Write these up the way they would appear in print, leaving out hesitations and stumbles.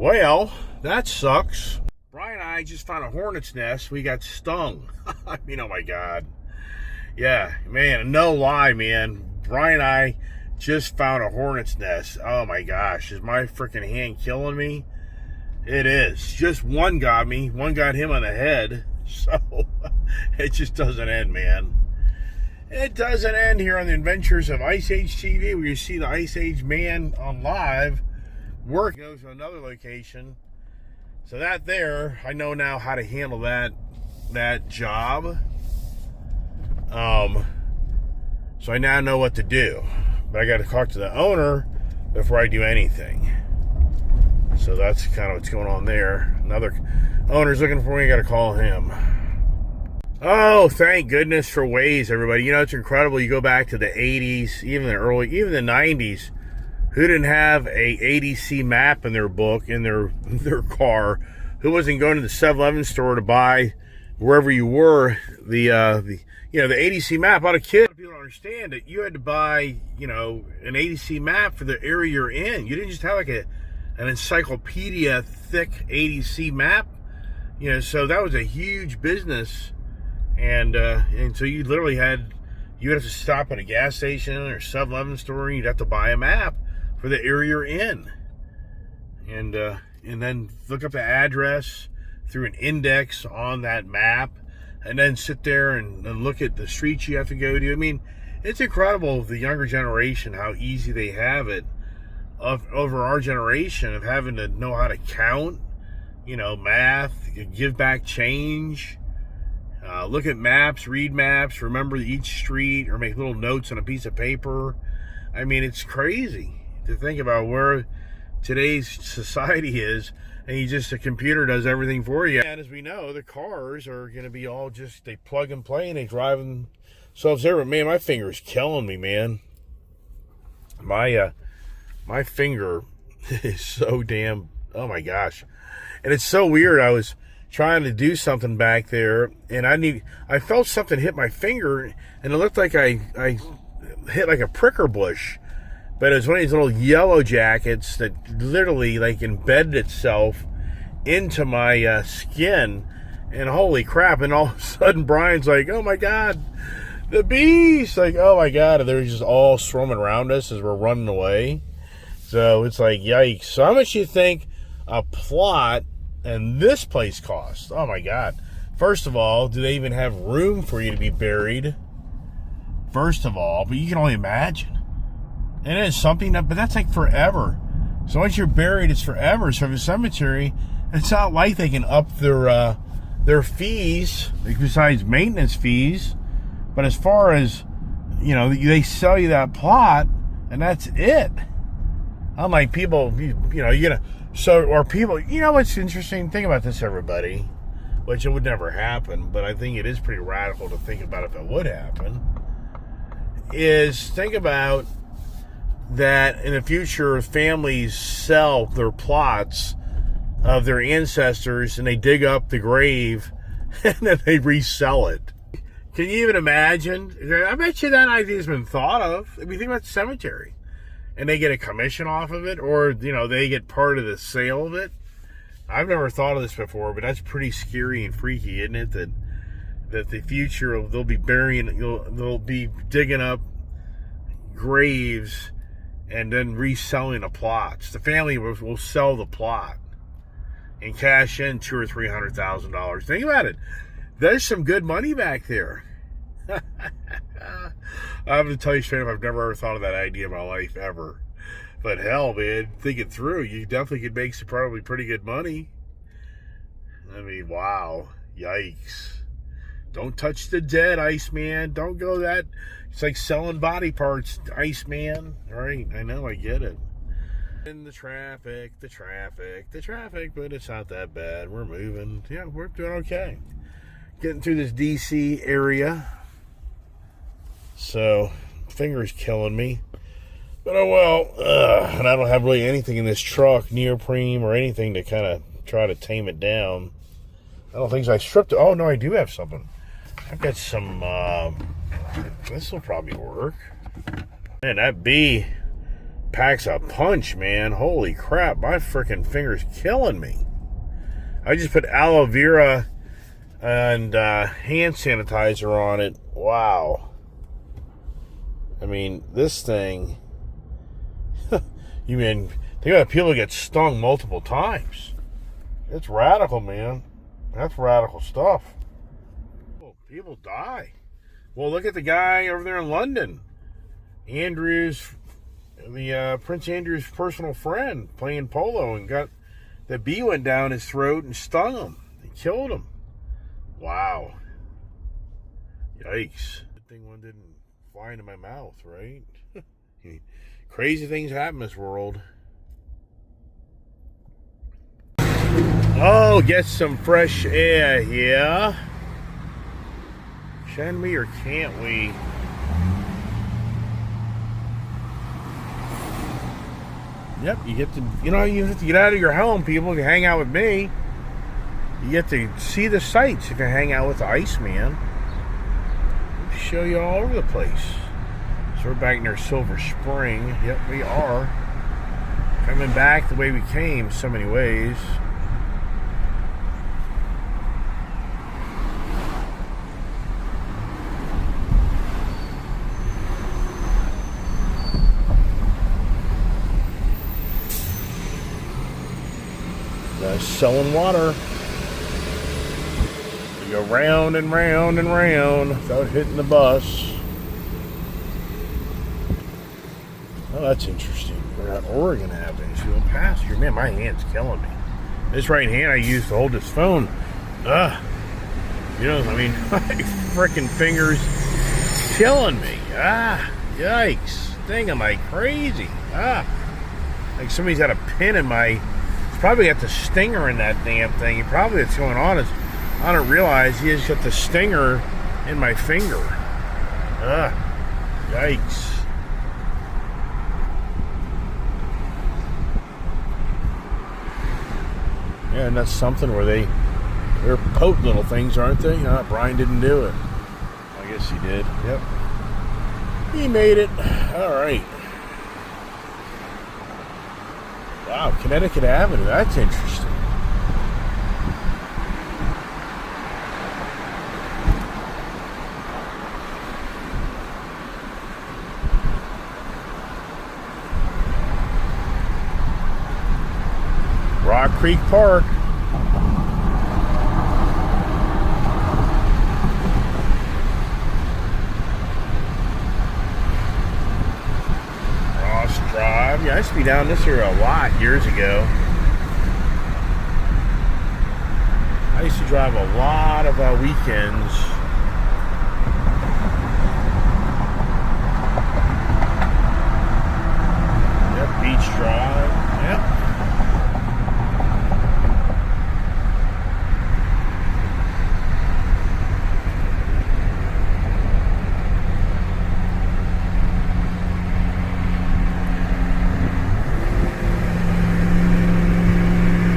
Well, that sucks. Brian and I just found a hornet's nest. We got stung. I mean, oh my God. Yeah, man, no lie, man. Brian and I just found a hornet's nest. Oh my gosh, is my freaking hand killing me? It is. Just one got me. One got him on the head. So, it just doesn't end, man. It doesn't end here on the adventures of Ice Age TV, where you see the Ice Age man on live. Work goes to another location. So that there, I know now how to handle that job. So I now know what to do. But I got to talk to the owner before I do anything. So that's kind of what's going on there. Another owner's looking for me. I got to call him. Oh, thank goodness for Waze, everybody. You know, it's incredible. You go back to the 80s, even the 90s. Who didn't have a ADC map in their book, in their car? Who wasn't going to the 7-Eleven store to buy, wherever you were, the ADC map? A lot of kids, people don't understand that you had to buy, an ADC map for the area you're in. You didn't just have like an encyclopedia thick ADC map. So that was a huge business. And so you literally you'd have to stop at a gas station or 7-Eleven store, and you'd have to buy a map for the area you're in. And then look up the address through an index on that map, and then sit there and look at the streets you have to go to. I mean, it's incredible, the younger generation, how easy they have it over our generation of having to know how to count, math, give back change. Look at maps, read maps, remember each street, or make little notes on a piece of paper. I mean, it's crazy to think about where today's society is, and a computer does everything for you. And as we know, the cars are going to be all they plug and play, and they drive themselves there. But man, my finger's killing me, man. My finger is so damn, oh my gosh. And it's so weird. I was trying to do something back there, and I felt something hit my finger, and it looked like I hit like a pricker bush. But it was one of these little yellow jackets that literally embedded itself into my skin. And holy crap, and all of a sudden Brian's like, oh my God, the bees! Like, oh my God, and they're just all swarming around us as we're running away. So it's like, yikes. So how much do you think a plot and this place costs? Oh my God. First of all, do they even have room for you to be buried? First of all, but you can only imagine. And it is something but that's like forever. So once you're buried, it's forever. So for the cemetery, it's not like they can up their fees, besides maintenance fees. But as far as, they sell you that plot, and that's it. Unlike people, what's interesting? Think about this, everybody, which it would never happen, but I think it is pretty radical to think about if it would happen, is think about that in the future, families sell their plots of their ancestors, and they dig up the grave, and then they resell it. Can you even imagine? I bet you that idea's been thought of. I mean, think about the cemetery. And they get a commission off of it, or, they get part of the sale of it. I've never thought of this before, but that's pretty scary and freaky, isn't it? That the future, they'll be digging up graves and then reselling the plots. The family will sell the plot and cash in $200,000 or $300,000. Think about it. There's some good money back there. I have to tell you straight up, I've never ever thought of that idea in my life, ever. But hell, man, think it through. You definitely could make some probably pretty good money. I mean, wow. Yikes. Don't touch the dead, Iceman. Don't go that. It's like selling body parts, Iceman. All right, I know, I get it. In the traffic, but it's not that bad. We're moving. Yeah, we're doing okay. Getting through this DC area. So, finger's killing me. But oh well. And I don't have really anything in this truck, neoprene or anything to kind of try to tame it down. I don't think so. I stripped it. Oh, no, I do have something. I've got some, this will probably work. Man, that bee packs a punch, man. Holy crap, my freaking finger's killing me. I just put aloe vera and hand sanitizer on it. Wow. I mean, this thing, you mean, think about people get stung multiple times. It's radical, man. That's radical stuff. People die. Well, look at the guy over there in London. Andrew's, Prince Andrew's personal friend, playing polo, and got the bee went down his throat and stung him. They killed him. Wow. Yikes. Good thing one didn't fly into my mouth, right? Crazy things happen in this world. Oh, get some fresh air here. Can we or can't we? Yep, you get to, you have to get out of your home, people, to hang out with me. You get to see the sights if you hang out with the Iceman. We'll show you all over the place. So we're back near Silver Spring. Yep, we are. Coming back the way we came, so many ways. Selling water. You go round and round and round without hitting the bus. Oh, that's interesting. We're at Oregon Avenue. So going past here. Man, my hand's killing me. This right hand I use to hold this phone. I mean, my freaking finger's killing me. Yikes. Thing, am I crazy? Like somebody's got a pin in my... Probably got the stinger in that damn thing. Probably what's going on is I don't realize he has got the stinger in my finger. Yikes. Yeah, and that's something where they're potent little things, aren't they? Brian didn't do it. I guess he did. Yep. He made it. All right. Wow, Connecticut Avenue. That's interesting. Rock Creek Park. Drive. Yeah, I used to be down this here a lot years ago. I used to drive a lot of weekends. Yep, Beach Drive. Yep.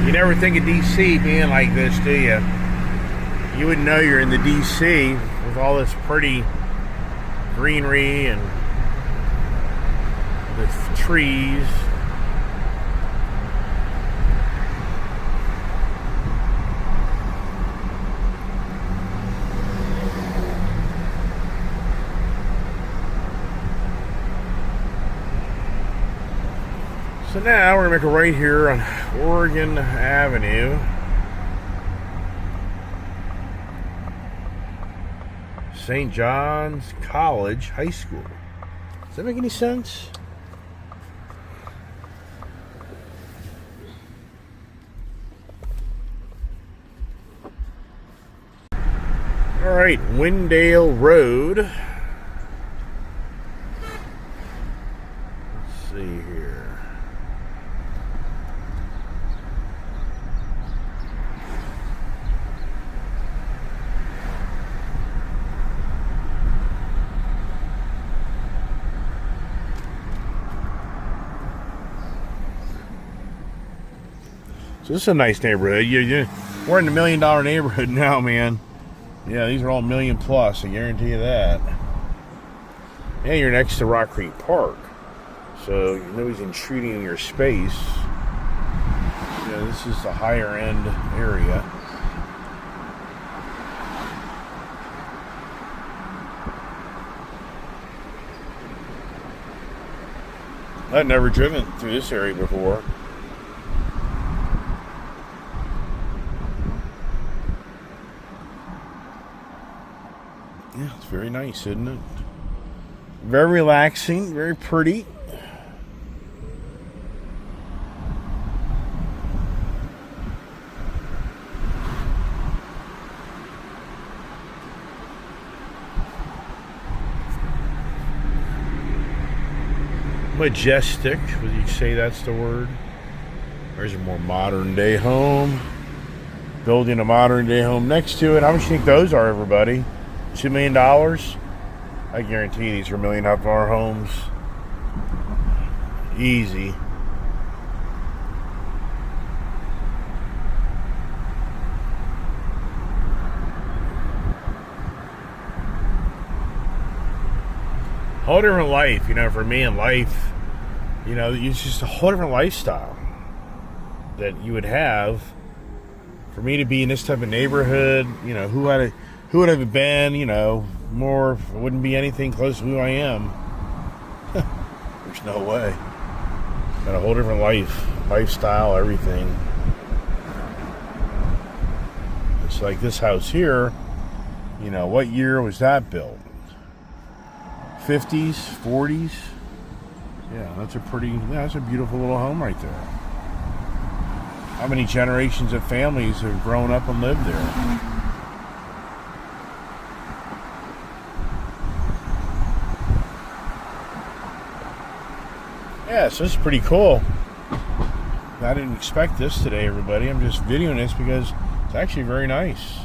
You never think of DC being like this, do you? You wouldn't know you're in the DC with all this pretty greenery and the trees. So now we're going to make a right here on Oregon Avenue. St. John's College High School. Does that make any sense? All right, Windale Road. Let's see here. So this is a nice neighborhood. We're in the $1 million neighborhood now, man. Yeah, these are all $1 million plus, I guarantee you that. And you're next to Rock Creek Park. so nobody's intruding in your space. This is the higher end area. I'd never driven through this area before. Yeah, it's very nice, isn't it? Very relaxing, very pretty. Majestic, would you say that's the word? There's a more modern day home. Building a modern day home next to it. How much do you think those are, everybody? $2 million? I guarantee these are $1.5 million homes. Easy. Whole different life, for me in life, it's just a whole different lifestyle that you would have. For me to be in this type of neighborhood, who would have been, more, wouldn't be anything close to who I am. There's no way. Got a whole different lifestyle, everything. It's like this house here, what year was that built? 50s, 40s. Yeah, that's a beautiful little home right there. How many generations of families have grown up and lived there? Yeah, so this is pretty cool. I didn't expect this today, everybody. I'm just videoing this because it's actually very nice.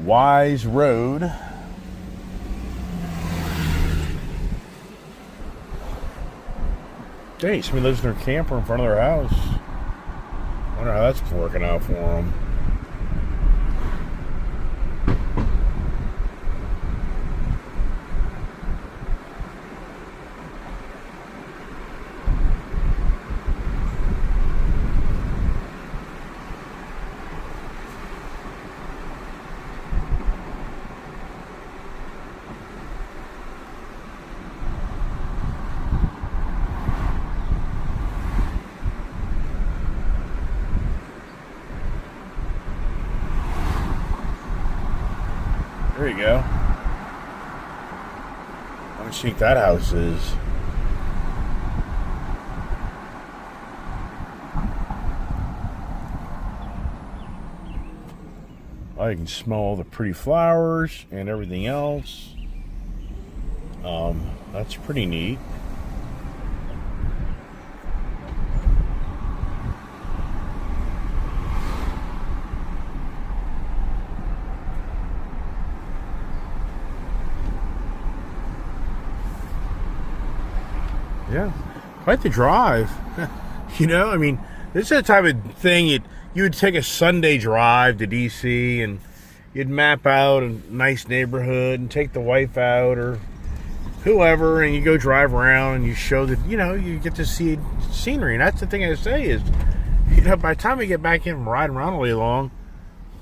Wise Road. Dang, somebody lives in their camper in front of their house. I wonder how that's working out for them. There you go. How much do you think that house is? Oh, you can smell all the pretty flowers and everything else. That's pretty neat. Yeah, quite the drive. This is the type of thing you would take a Sunday drive to DC and you'd map out a nice neighborhood and take the wife out or whoever and you go drive around and you show that, you get to see scenery. And that's the thing I say is, by the time we get back in and ride around all day long,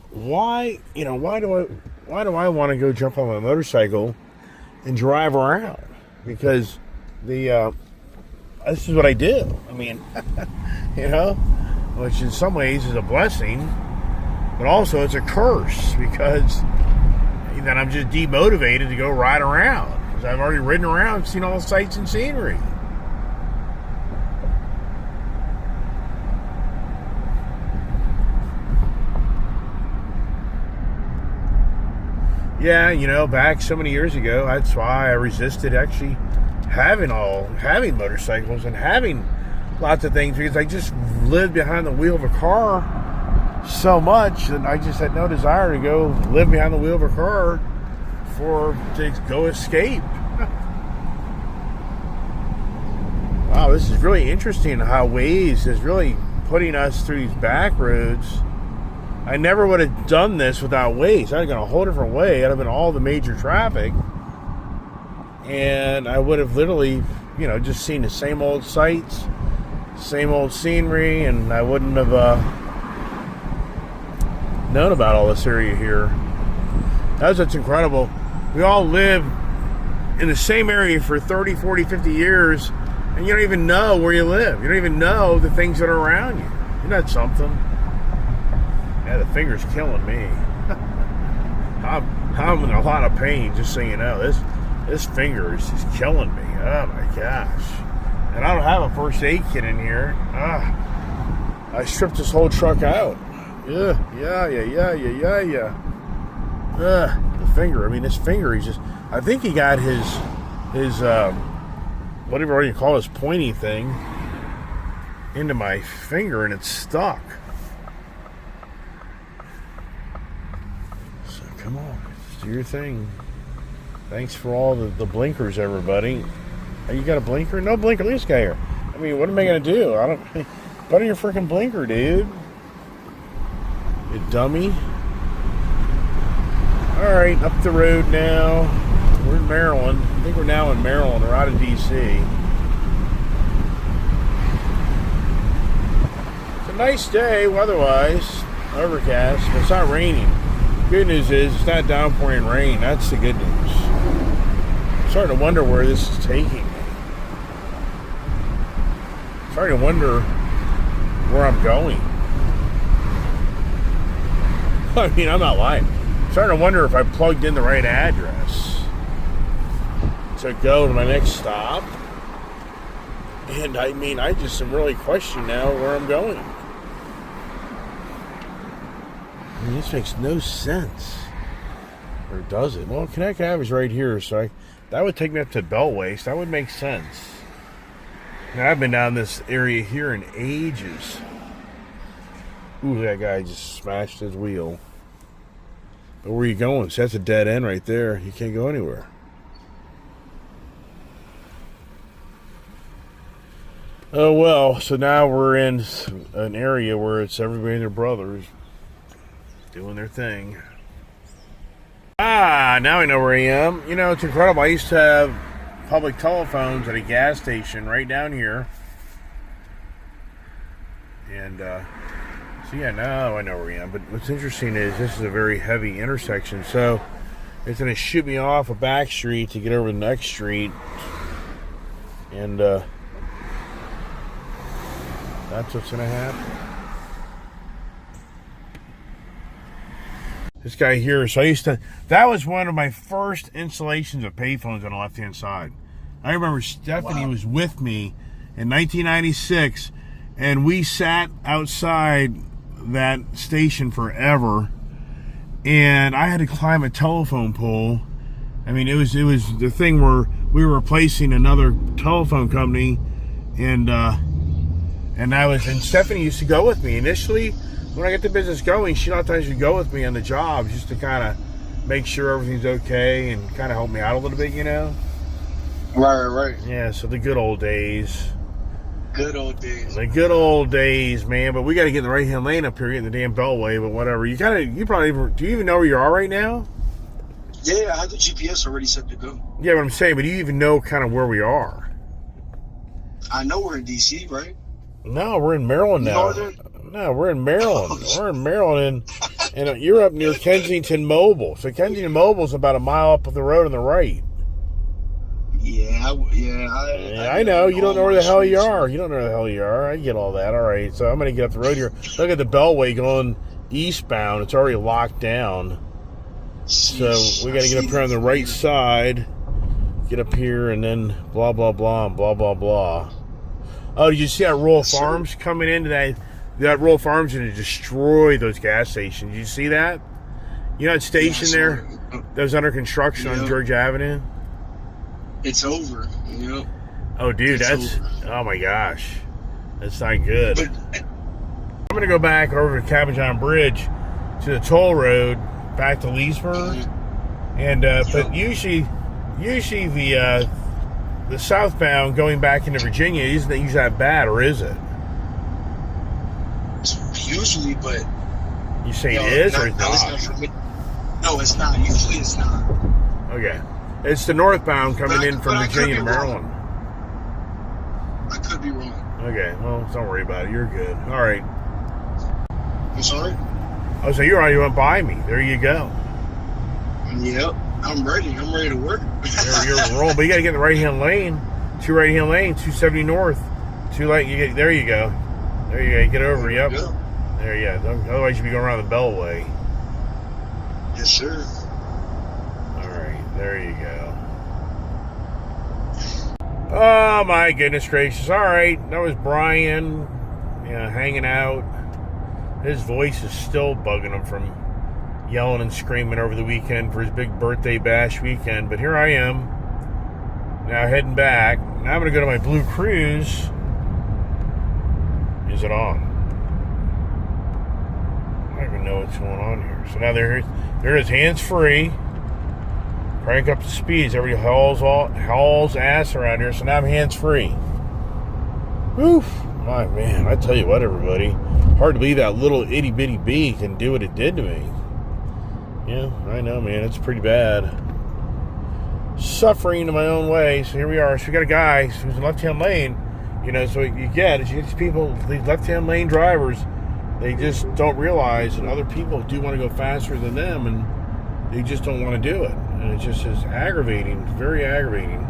why do I want to go jump on my motorcycle and drive around? Because this is what I do. Which in some ways is a blessing, but also it's a curse because then I'm just demotivated to go ride around because I've already ridden around and seen all the sights and scenery. Yeah, back so many years ago, that's why I resisted actually having motorcycles and having lots of things because I just lived behind the wheel of a car so much that I just had no desire to go live behind the wheel of a car to go escape. Wow, this is really interesting how Waze is really putting us through these back roads. I never would have done this without Waze. I'd have gone a whole different way. I'd have been all the major traffic. and I would have literally, just seen the same old sights, same old scenery, and I wouldn't have known about all this area here. That's what's incredible. We all live in the same area for 30, 40, 50 years, and you don't even know where you live. You don't even know the things that are around you. Isn't that something? Yeah, the finger's killing me. I'm in a lot of pain, just so you know. This finger is just killing me. Oh my gosh. And I don't have a first aid kit in here. I stripped this whole truck out. Yeah. The finger. I mean, this finger, he's just... I think he got his whatever you call his pointy thing into my finger, and it's stuck. So come on, just do your thing. Thanks for all the blinkers, everybody. Oh, you got a blinker? No blinker. Look at this guy here. I mean, what am I gonna do? Put on your freaking blinker, dude. You dummy. All right, up the road now. We're in Maryland. I think we're now in Maryland. We're out of D.C. It's a nice day weather-wise. Overcast, but it's not raining. Good news is it's not downpouring rain. That's the good news. I'm starting to wonder where this is taking me. I'm starting to wonder where I'm going. I mean, I'm not lying. I'm starting to wonder if I plugged in the right address to go to my next stop. And I mean, I just am really questioning now where I'm going. I mean, this makes no sense. Or does it? Well, Connecticut Ave is right here, so that would take me up to Bellwaste. That would make sense. Now, I've been down this area here in ages. Ooh, that guy just smashed his wheel. But where are you going? So that's a dead end right there. You can't go anywhere. Oh, well, so now we're in an area where it's everybody and their brothers doing their thing. Now I know where I am. You know, it's incredible. I used to have public telephones at a gas station right down here. And, so yeah, now I know where I am. But what's interesting is this is a very heavy intersection. So it's going to shoot me off a back street to get over the next street. And, that's what's going to happen. This guy here, so that was one of my first installations of payphones on the left-hand side. I remember Stephanie was with me in 1996, and we sat outside that station forever, and I had to climb a telephone pole. I mean, it was the thing where we were replacing another telephone company, and Stephanie used to go with me. Initially, when I got the business going, she a lot of times would go with me on the job just to kind of make sure everything's okay and kind of help me out a little bit, you know? Right. Yeah, so the good old days. Good old days. The good old days, man. But we got to get in the right-hand lane up here, in the damn Beltway, but whatever. Do you even know where you are right now? Yeah, I have the GPS already set to go. Yeah, but I'm saying, but do you even know kind of where we are? I know we're in D.C., right? No, we're in Maryland now. No, we're in Maryland. We're in Maryland, and you're up near Kensington Mobile. So Kensington Mobile's about a mile up the road on the right. I know. You don't know where the hell you are. You don't know where the hell you are. I get all that. All right, so I'm going to get up the road here. Look at the Beltway going eastbound. It's already locked down. So we got to get up here on the right side, get up here, and then blah, blah, blah, and blah, blah, blah. Oh, did you see that Rural Farms coming into that Rural Farms going to destroy those gas stations? Did you see that? You know that station there that was under construction on George Avenue? It's over. Yep. Oh, dude, oh my gosh. That's not good. I'm going to go back over to Cabot Bridge to the toll road back to Leesburg. And, but usually the southbound going back into Virginia isn't that bad, or is it? Usually, but you say it is, or it's not? No, it's not. Usually, it's not. Okay. It's the northbound coming in from But I could Virginia be to Maryland. I could be wrong. Okay, well, don't worry about it. You're good. All right. I'm sorry? Oh, so you already went by me. There you go. Yep. I'm ready. I'm ready to work. You're rolling, but you got to get in the right-hand lane. 2 right-hand lane, 270 north. Too late. There you go. There you go. Get over. Yep. Yeah. There you go. Otherwise, you'd be going around the Beltway. Yes, sir. All right. There you go. Oh, my goodness gracious. All right. That was Brian, hanging out. His voice is still bugging him from yelling and screaming over the weekend for his big birthday bash weekend. But here I am, now heading back. Now I'm going to go to my Blue Cruise. Is it on? I don't even know what's going on here. So now there is hands-free. Crank up the speeds. Everybody hauls ass around here. So now I'm hands-free. Oof. My man, I tell you what, everybody. Hard to believe that little itty-bitty bee can do what it did to me. Yeah, I know, man. It's pretty bad. Suffering in my own way. So here we are. So we got a guy who's in left-hand lane. So you get these people, these left-hand lane drivers, they just don't realize that other people do want to go faster than them, and they just don't want to do it. And it just is aggravating, very aggravating,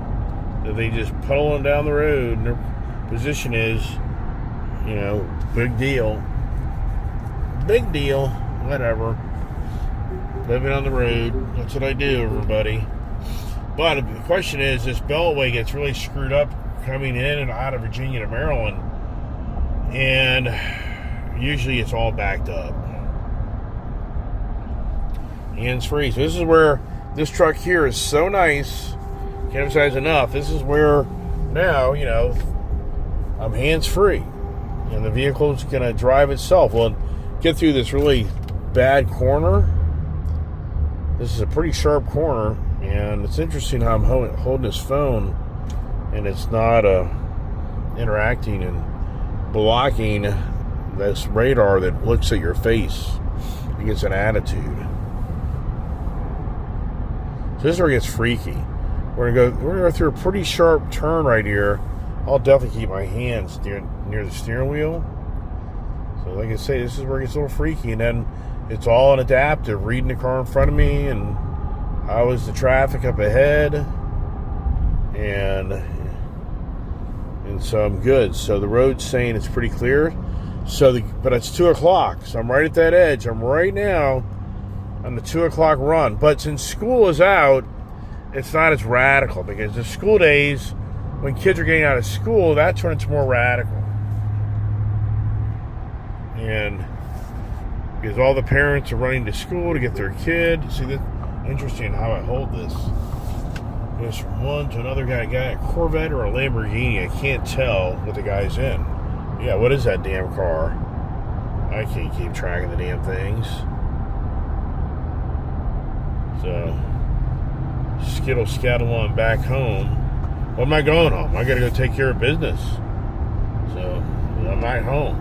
that they just puddling down the road, and their position is, big deal, whatever. Living on the road, that's what I do, everybody. But the question is, this Beltway gets really screwed up coming in and out of Virginia to Maryland, and usually it's all backed up. Hands-free. So this is where this truck here is so nice. Can't emphasize enough. This is where now, I'm hands-free, and the vehicle's going to drive itself. Well, get through this really bad corner. This is a pretty sharp corner, and it's interesting how I'm holding this phone, and it's not interacting and blocking this radar that looks at your face. It gets an attitude. So this is where it gets freaky. We're gonna go through a pretty sharp turn right here. I'll definitely keep my hands near the steering wheel. So like I say, this is where it gets a little freaky, and then it's all an adaptive, reading the car in front of me and how is the traffic up ahead, and so I'm good. So the road's saying it's pretty clear. But it's 2 o'clock, so I'm right at that edge. I'm right now on the 2 o'clock run. But since school is out, it's not as radical, because the school days, when kids are getting out of school, that's when it's more radical. And because all the parents are running to school to get their kid. See, that's interesting how I hold this. Goes from one to another guy. A Corvette or a Lamborghini. I can't tell what the guy's in. Yeah, what is that damn car? I can't keep track of the damn things. So, skittle on back home. Well, I'm not going home. I got to go take care of business. So, I'm not home.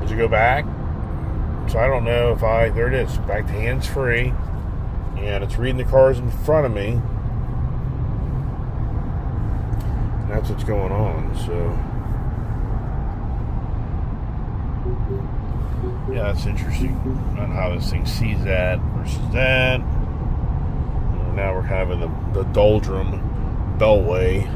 Did you go back? So I don't know if there it is, back to hands-free, and it's reading the cars in front of me, and that's what's going on. So yeah, that's interesting on how this thing sees that versus that. And now we're kind of in the doldrum Beltway.